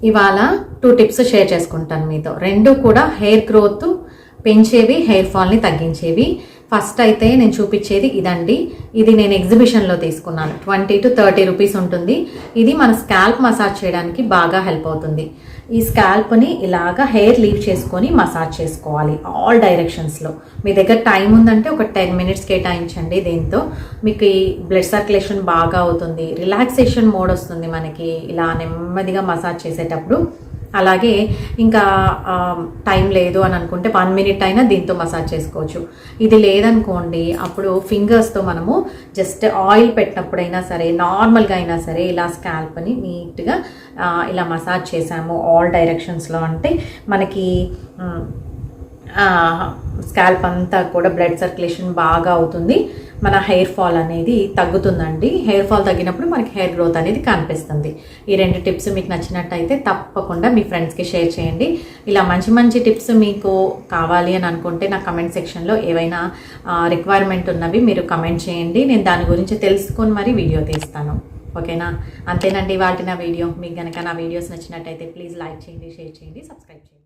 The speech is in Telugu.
ఇవాళ 2 టిప్స్ షేర్ చేసుకుంటాను మీతో. రెండు కూడా హెయిర్ గ్రోత్ పెంచేవి, హెయిర్ ఫాల్ని తగ్గించేవి. ఫస్ట్ అయితే నేను చూపించేది ఇదండి. ఇది నేను ఎగ్జిబిషన్లో తీసుకున్నాను. 20 to 30 రూపీస్ ఉంటుంది. ఇది మన స్కాల్ప్ మసాజ్ చేయడానికి బాగా హెల్ప్ అవుతుంది. ఈ స్కాల్ప్ని ఇలాగా హెయిర్ లీవ్ చేసుకొని మసాజ్ చేసుకోవాలి ఆల్ డైరెక్షన్స్లో. మీ దగ్గర టైం ఉందంటే ఒక 10 minutes కేటాయించండి. దీంతో మీకు ఈ బ్లడ్ సర్క్యులేషన్ బాగా అవుతుంది, రిలాక్సేషన్ మోడ్ వస్తుంది మనకి ఇలా నెమ్మదిగా మసాజ్ చేసేటప్పుడు. అలాగే ఇంకా టైం లేదు అని అనుకుంటే 1 minute అయినా దీంతో మసాజ్ చేసుకోవచ్చు. ఇది లేదనుకోండి, అప్పుడు ఫింగర్స్తో మనము జస్ట్ ఆయిల్ పెట్టినప్పుడైనా సరే, నార్మల్గా అయినా సరే ఇలా స్కాల్ప్ని నీట్గా ఇలా మసాజ్ చేసాము ఆల్ డైరెక్షన్స్లో అంటే మనకి స్కాల్ప్ అంతా కూడా బ్లడ్ సర్క్యులేషన్ బాగా అవుతుంది. మన హెయిర్ ఫాల్ అనేది తగ్గుతుందండి. హెయిర్ ఫాల్ తగ్గినప్పుడు మనకి హెయిర్ గ్రోత్ అనేది కనిపిస్తుంది. ఈ 2 టిప్స్ మీకు నచ్చినట్టయితే తప్పకుండా మీ ఫ్రెండ్స్కి షేర్ చేయండి. ఇలా మంచి మంచి టిప్స్ మీకు కావాలి అని అనుకుంటే నా కమెంట్ సెక్షన్లో ఏవైనా రిక్వైర్మెంట్ ఉన్నవి మీరు కమెంట్ చేయండి. నేను దాని గురించి తెలుసుకొని మరీ వీడియో తీస్తాను. ఓకేనా? అంతేనండి వాటి నా వీడియో. మీకు కనుక నా వీడియోస్ నచ్చినట్టయితే ప్లీజ్ లైక్ చేయండి, షేర్ చేయండి, సబ్స్క్రైబ్ చేయండి.